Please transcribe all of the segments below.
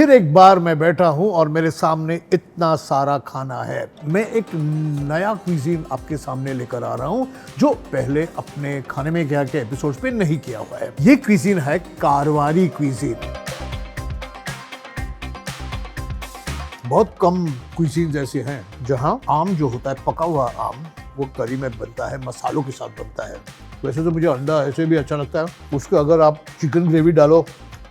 फिर एक बार मैं बैठा हूं और मेरे सामने इतना सारा खाना है। मैं एक नया क्विजीन आपके सामने लेकर आ रहा हूं जो पहले अपने खाने में क्या के एपिसोड्स पे नहीं किया हुआ है। ये क्विजीन है कारवारी क्विजीन। बहुत कम क्विजीन ऐसे हैं जहां आम जो होता है, पका हुआ आम, वो करी में बनता है, मसालों के साथ बनता है। वैसे तो मुझे अंडा ऐसे भी अच्छा लगता है, उसके अगर आप चिकन ग्रेवी डालो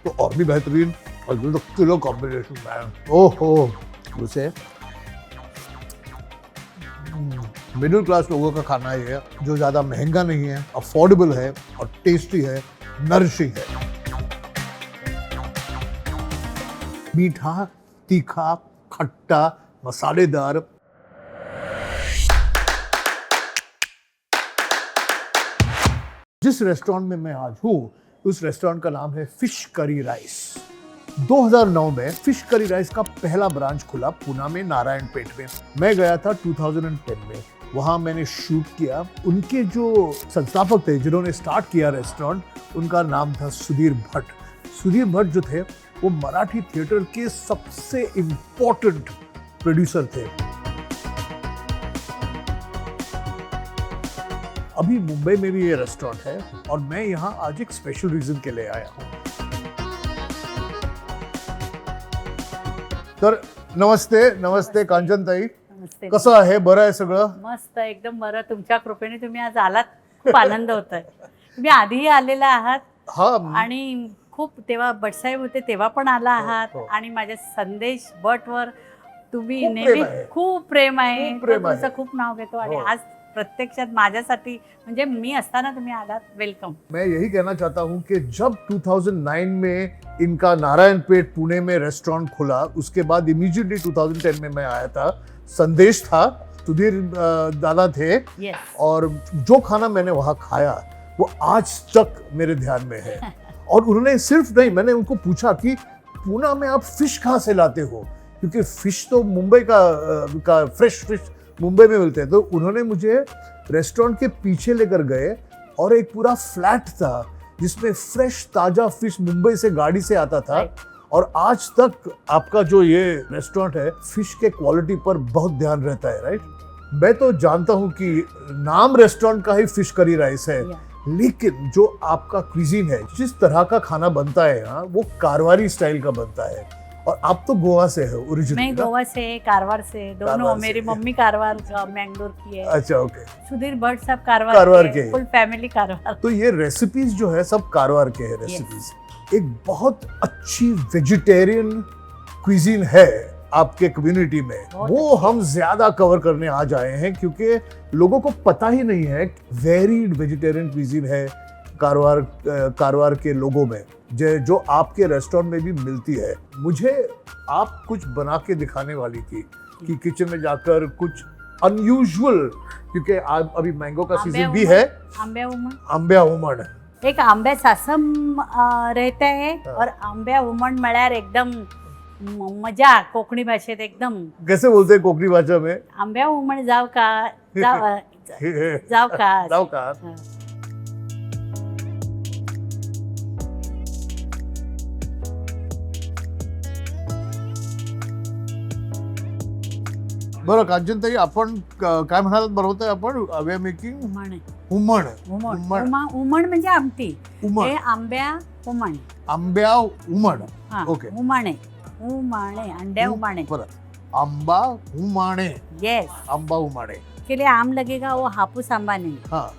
तो और भी बेहतरीन। और ये तो किलो कॉम्बिनेशन है। ओहो, उसे मिडिल क्लास लोगों का खाना ये है जो ज़्यादा महंगा नहीं है, अफोर्डेबल है और टेस्टी है, नरिशिंग है। मीठा, तीखा, खट्टा, मसालेदार। जिस रेस्टोरेंट में मैं आज हूँ उस रेस्टोरेंट का नाम है फिश करी राइस। 2009 में फिश करी राइस का पहला ब्रांच खुला पुणे में, नारायण पेट में। मैं गया था 2010 में, वहां मैंने शूट किया। उनके जो संस्थापक थे जिन्होंने स्टार्ट किया रेस्टोरेंट, उनका नाम था सुधीर भट्ट। सुधीर भट्ट जो थे वो मराठी थिएटर के सबसे इम्पोर्टेंट प्रोड्यूसर थे। अभी मुंबई में भी ये रेस्टोरेंट है और मैं यहाँ आज एक स्पेशल रीजन के लिए आया हूँ। तर नमस्ते कांचन ताई, नमस्ते. कसं आहे? बरं आहे सगळं? मस्त, एकदम बरं. तुमच्या कृपेने तुम्ही आज आलात, खूप आनंद होत आहे. तुम्ही आधीही आलेला आहात हा, आणि खूप तेव्हा बटसाहेब होते तेव्हा पण आला आहात. हो. आणि माझ्या संदेश बटवर तुम्ही खूप नेहमी प्रेम आहे. खूप प्रेम आहे. खूप प्रेम आहे. तुमचं खूप नाव घेतो आणि हो. आज प्रत्यक्षात माझ्यासाठी म्हणजे मी असताना तुम्ही आलात, वेलकम. मैं यही कहना चाहता हूँ कि जब 2009 में इनका नारायण पेट पुणे में रेस्टोरेंट खुला, उसके बाद इमीडिएटली 2010 में मैं आया था। संदेश था, सुधीर दादा थे, येस. और जो खाना मैंने वहाँ खाया वो आज तक मेरे ध्यान में है। और उन्होंने सिर्फ नहीं, मैंने उनको पूछा कि पुणे में आप फिश कहाँ से लाते हो, क्योंकि फिश तो मुंबई का फ्रेश फिश मुंबई में मिलते हैं। तो उन्होंने मुझे रेस्टोरेंट के पीछे लेकर गए और एक पूरा फ्लैट था जिसमें फ्रेश ताजा फिश मुंबई से गाड़ी से आता था। और आज तक आपका जो ये रेस्टोरेंट है, फिश के क्वालिटी पर बहुत ध्यान रहता है, राइट? मैं तो जानता हूँ कि नाम रेस्टोरेंट का ही फिश करी राइस है, लेकिन जो आपका क्विजीन है, जिस तरह का खाना बनता है यहाँ, वो कारवारी स्टाइल का बनता है। और आप तो गोवा से हो ओरिजिनली? मैं गोवा से, कारवार से, दोनों. कारवार से. मेरी मम्मी कारवार, मैंगलोर की है. अच्छा, ओके। सुधीर भट्ट साहब कारवार के. Full family Karwar. तो ये रेसिपीज जो है सब कारवार के हैं रेसिपीज। एक बहुत अच्छी वेजिटेरियन क्विजीन है आपके कम्युनिटी में, वो हम ज्यादा कवर करने आज आए हैं क्योंकि लोगों को पता ही नहीं है। वेरीड वेजिटेरियन क्विजीन है कारवार के लोगों में, जो आपके रेस्टोरेंट में भी मिलती है। मुझे आप कुछ बना के दिखाने वाली थी कि किचन में जाकर कुछ अनयूजुअल, क्योंकि अभी मैंगो का सीजन भी है। आंब्या उमण एक आंब्या सासम रहता है और आंब्या उमण म्हळ्यार एकदम मजा. कोकणी भाषेत एकदम कैसे बोलते हैं कोकणी भाषा में? आंब्या उमण जाव का, जाव का. जाव का. बरं कांचनताई, आपण काय म्हणालात? बरोबर आहे, आपण वी आर मेकिंग उमण. उमण म्हणजे आमटी. उमण, आंब्या उमण. आंब्या उमण. ओके. उमाणे, अंड्या उमाणे. बरं, आंबा उमाणे. यस. आंबा उमाणे के लिए आम लगेगा, वो हापूस आंबा नहीं, हाँ,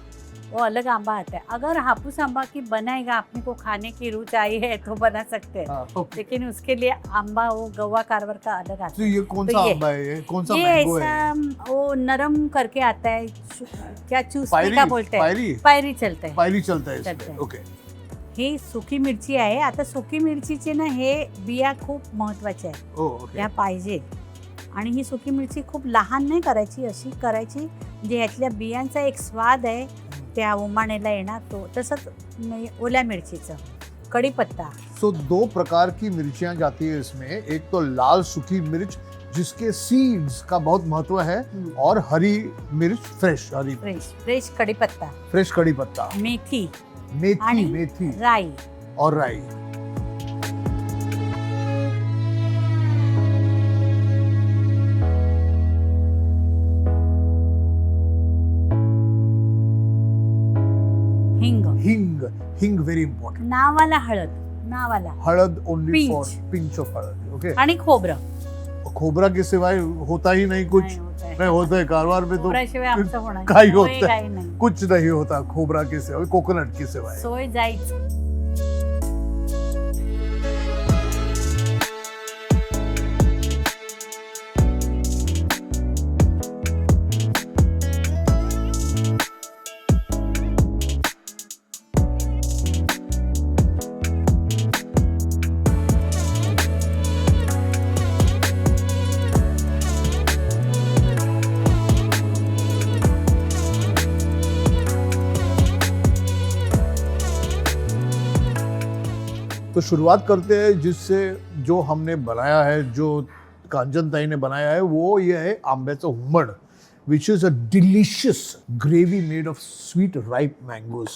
वो अलग आंबा आता है. अगर हापूस आंबा की बनाएगा, अपने को खाने की रुचि आई है तो बना सकते हैं. हाँ, ओके। लेकिन उसके लिए आंबा वो गोवा कारवर का अलग आता तो है. ये कौन सा आंबा है? ये कौन सा ये मैंगो है? ऐसा वो नरम करके आता है. क्या चूसने पायरी? का बोलते हैं? पायरी? पायरी चलता है. पायरी चलता है चलता इसमें. है. ओके. ही सुकी मिरची आहे. आता सुकी मिरचीचे ना हे बिया खूप महत्वाच्या आहे, ओ, ओके. ह्या पाहिजे. आणि ही सुकी मिरची खूप लहान नाही करायची, अशी करायची म्हणजे ह्यातल्या बियांचा एक स्वाद आहे त्या उमाणेला येणार. तो तसंच ओल्या मिरचीचं. कढीपत्ता. सो 2 प्रकार की मिर्चियां जाती है इसमें। एक तो लाल सूखी मिर्च जिसके सीड्स का बहुत महत्व है, और हरी मिर्च, फ्रेश हरी, फ्रेश कढीपत्ता, फ्रेश कड़ी पत्ता, मेथी, मेथी, राई और राई। Very important. नावाला हळद, नावाला. हळद only Pinch. For pinch of हळद. ओके. आणि खोबरं. खोबरा के सिवाय होता ही नहीं कुछ. नाही होत आहे. नहीं होता है कारवार में तो खोबऱ्याशिवाय आमचं होणार काही नाही. होत होय, नाही. काही नाही. कुछ नहीं होता खोबरा के सिवाय, कोकोनट के सिवाय. सोय जायच. तो शुरुआत करते हैं जिससे जो हमने बनाया है, जो कांचन ताई ने बनाया है, वो ये है आंब्याचं हुमण, which is a delicious gravy made of sweet ripe mangoes.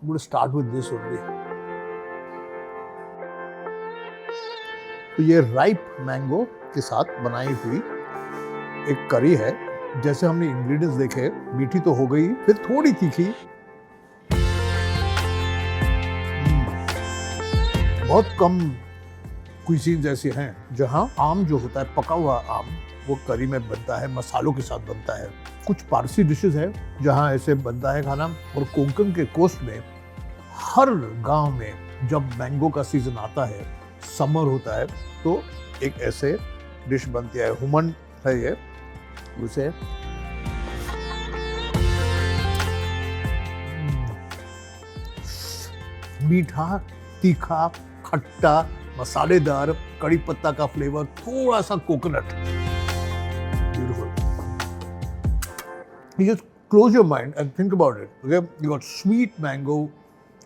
Would start with this only. तो ये राइप मैंगो के साथ बनाई हुई एक करी है. जैसे हमने इंग्रेडिएंट्स देखे, मीठी तो हो गई, फिर थोड़ी तीखी, बहुत कम क्विजीन्स ऐसी हैं जहां आम जो होता है, पका हुआ आम, वो करी में बनता है, मसालों के साथ बनता है. कुछ पारसी डिशेस है जहां ऐसे बनता है खाना. और कोंकण के कोस्ट में हर गांव में जब मैंगो का सीजन आता है, समर होता है, तो एक ऐसे डिश बनती है. हुमन है ये. उसे मीठा, तीखा, खट्टा, मसालेदार, कड़ी पत्ता का फ्लेवर, थोड़ा सा coconut. Beautiful. You just close your mind and think about it. Okay, you got sweet mango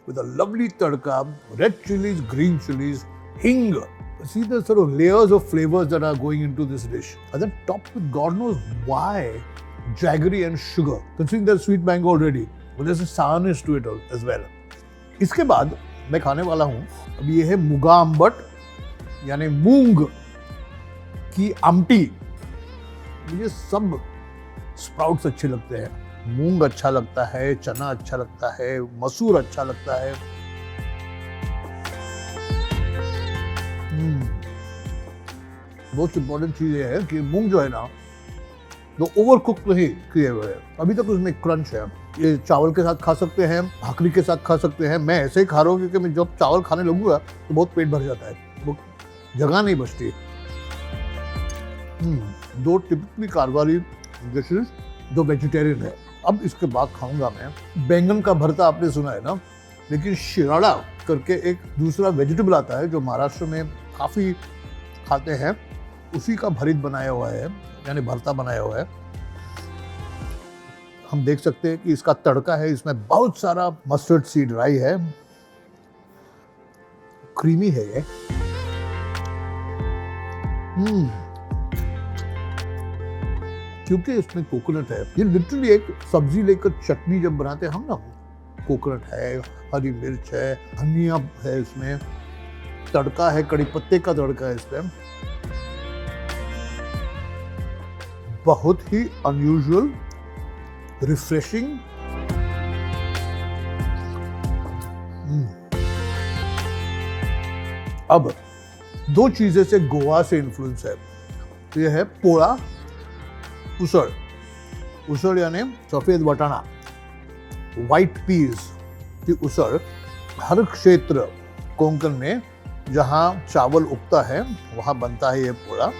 with a lovely tadka, red chilies, green chilies, hing. See the sort of layers of flavors that are going into this dish, and then topped with God knows why jaggery and sugar. Considering there's sweet mango already, but there's a sourness to it as well. इसके बाद मैं खाने वाला हूँ अब ये है मुगा आम्बट, यानी मूंग की आमटी. मुझे सब स्प्राउट्स अच्छे लगते हैं. मूंग अच्छा लगता है, चना अच्छा लगता है, मसूर अच्छा लगता है. मोस्ट इंपॉर्टेंट चीज ये है कि मूंग जो है ना, वो ओवर कुक नहीं किए हुए हैं. अभी तक उसमें क्रंच है. ये चावल के साथ खा सकते हैं, भाकरी के साथ खा सकते हैं. मैं ऐसे ही खा रहा हूँ क्योंकि मैं जब चावल खाने लगूंगा तो बहुत पेट भर जाता है, वो जगह नहीं बचती. दो टिपिकली कारवारी डिशेज जो वेजिटेरियन है. अब इसके बाद खाऊंगा मैं बैंगन का भरता. आपने सुना है ना, लेकिन शिराड़ा करके एक दूसरा वेजिटेबल आता है जो महाराष्ट्र में काफ़ी खाते हैं, उसी का भरित बनाया हुआ है, यानी भरता बनाया हुआ है. हम देख सकते हैं कि इसका तड़का है, इसमें बहुत सारा मस्टर्ड सीड राई है, क्रीमी है ये. क्योंकि इसमें कोकोनट है. ये लिटरली एक सब्जी लेकर चटनी जब बनाते हैं हम ना, कोकोनट है, हरी मिर्च है, धनिया है, इसमें तड़का है, कड़ी पत्ते का तड़का है इसमें. बहुत ही अनयूजुअल, रिफ्रेशिंग. अब दो चीजें से गोवा से इन्फ्लुएंस है. तो यह है पोळा उसळ. उसळ यानी सफेद वटाणा, व्हाइट पीस की उसळ. हर क्षेत्र कोंकण में जहां चावल उगता है वहां बनता है ये पोळा.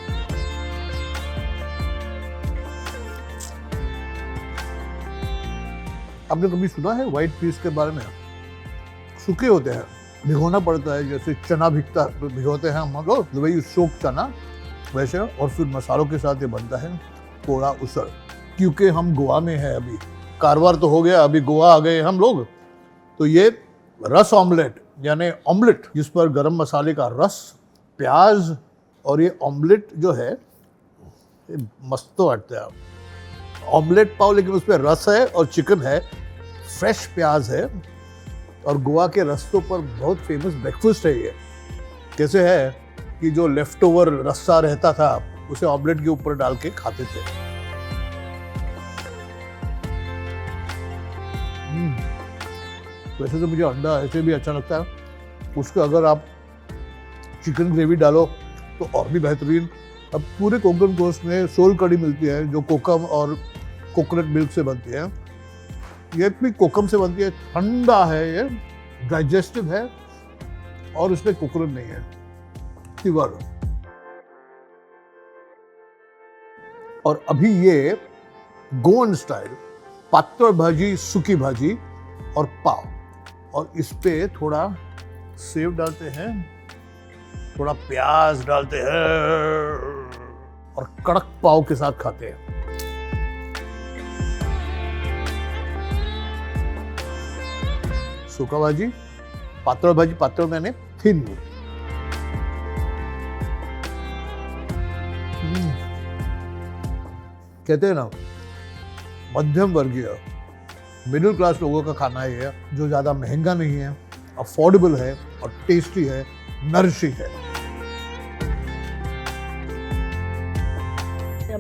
आपने कभी सुना है व्हाइट पीस के बारे में? सूखे होते हैं, भिगोना पड़ता है, जैसे चना भिगोते हैं हम लोग, वही सोक चना वैसे, और फिर मसालों के साथ ये बनता है पोळा उसळ. क्योंकि हम गोवा में है अभी, कारवार तो हो गया, अभी गोवा आ गए हम लोग, तो ये रस ऑमलेट यानी ऑमलेट जिस पर गरम मसाले का रस, प्याज और ये ऑमलेट जो है ये मस्त वाटता है. ऑमलेट पाव लेकिन उस पर रस है और चिकन है, फ्रेश प्याज है, और गोवा के रस्तों पर बहुत फेमस ब्रेकफास्ट है ये. कैसे है कि जो लेफ्ट ओवर रस्सा रहता था उसे ऑमलेट के ऊपर डाल के खाते थे. वैसे तो मुझे अंडा ऐसे भी अच्छा लगता है, उसके अगर आप चिकन ग्रेवी डालो तो और भी बेहतरीन। अब पूरे कोंकण कोस्ट में सोल कड़ी मिलती है जो कोकम और कोकोनट मिल्क से बनती है, ये भी कोकम से बनती है, ठंडा है, ये डाइजेस्टिव है और उसमें कोकोनट नहीं है, प्योर। और अभी ये गोवन स्टाइल पातळ भाजी, सूकी भाजी और पाव, और इस पे थोड़ा सेव डालते हैं, थोड़ा प्याज डालते हैं और कड़क पाव के साथ खाते हैं। सूखा भाजी, पातळ भाजी, पातळ मैंने थिन। कहते हैं ना मध्यम वर्गीय मिडिल क्लास लोगों का खाना ही है, जो ज्यादा महंगा नहीं है, अफोर्डेबल है और टेस्टी है, नरिशिंग है।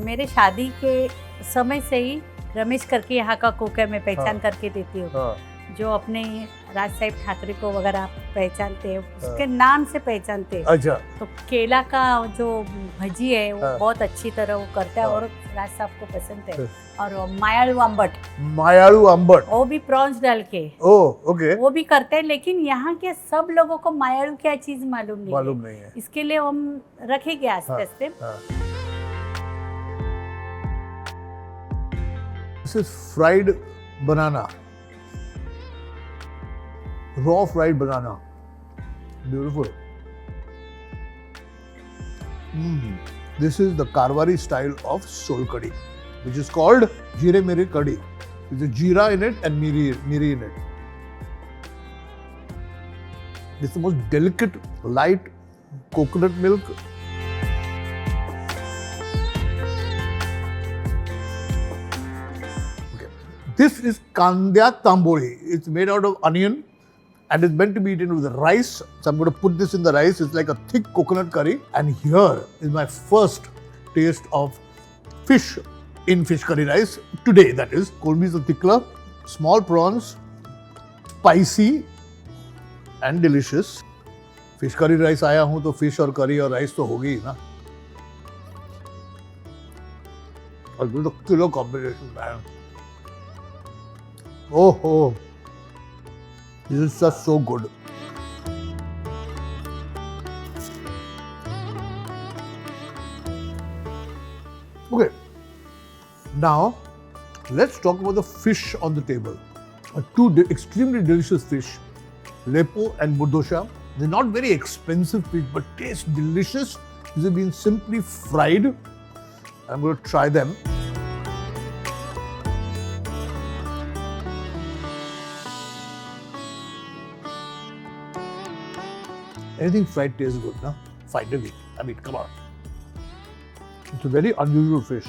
मेरे शादी के समय से ही रमेश करके यहाँ का कुक है, मैं पहचान करके देती हूँ। हाँ, जो अपने राज साहेब ठाकरे को वगैरह आप पहचानते हैं, उसके नाम से पहचानते हैं। अच्छा, तो केला का जो भजी है वो हाँ। बहुत अच्छी तरह वो करता है हाँ। और राज साहब को पसंद है। और मायालू आंबट, मायालू आंबट, वो भी प्रॉन्स डाल के ओ ओके, वो भी करते हैं, लेकिन यहाँ के सब लोगों को मायालू क्या चीज मालूम नहीं मालूम है। नहीं है। इसके लिए हम रखेंगे आस्ते आस्ते। This is fried banana, raw fried banana, beautiful. This is the Karwari style of soul curry, which is called Jeere Mere Curry. There's a jeera in it and miri in it. It's the most delicate, light coconut milk. Okay. This is Kandya Tamboli. It's made out of onion and it's meant to be eaten with rice. So I'm going to put this in the rice. It's like a thick coconut curry. And here is my first taste of fish in fish curry rice. Today, that is. Kolmis of tikla, small prawns, spicy and delicious. Fish curry rice आया हूं तो fish और करी और rice तो होगी ही ना। और ये तो किलो कॉम्बिनेशन है। ओहो, this is just so good. Okay, now let's talk about the fish on the table. Two extremely delicious fish, lepo and murdosha. They're not very expensive fish, but taste delicious. These have been simply fried. I'm going to try them. Anything fried tastes good, na? Finally. I mean, come on. It's a very unusual fish.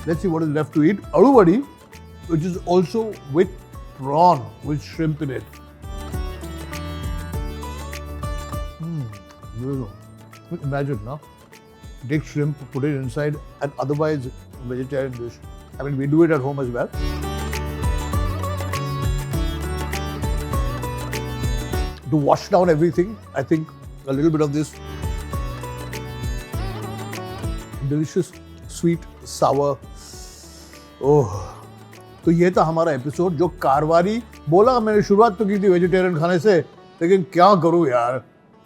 Let's see what is left to eat. Alu vadi, which is also with prawn, with shrimp in it. Beautiful. Imagine, no? Take shrimp, put it inside, and otherwise vegetarian dish. I mean, we do it at home as well. To wash down everything, I think a little bit of this delicious, sweet, sour. ओह, तो ये था हमारा episode जो कारवारी। बोला मैंने शुरुआत तो की थी वेजिटेरियन खाने से, लेकिन क्या करूं यार,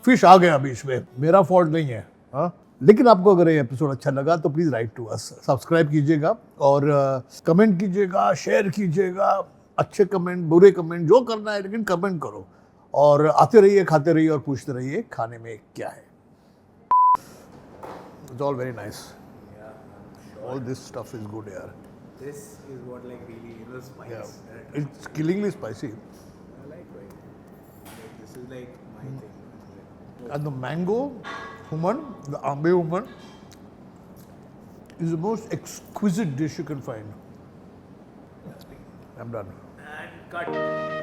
फिश आ गया बीच में, मेरा फॉल्ट नहीं है। हाँ, लेकिन आपको अगर ये एपिसोड अच्छा लगा तो please write to us, subscribe कीजिएगा और कमेंट कीजिएगा, शेयर कीजिएगा, अच्छे कमेंट, बुरे कमेंट, जो करना है, लेकिन कमेंट करो। और आते रहिए, खाते रहिए और पूछते रहिए खाने में क्या है। It's all very nice. All this stuff is good, yaar. This is what like really spice. Yeah. It's killingly spicy. I like this is like my thing. And the mango hummus, the ambe hummus, is the most exquisite dish you can find. I'm done. And cut.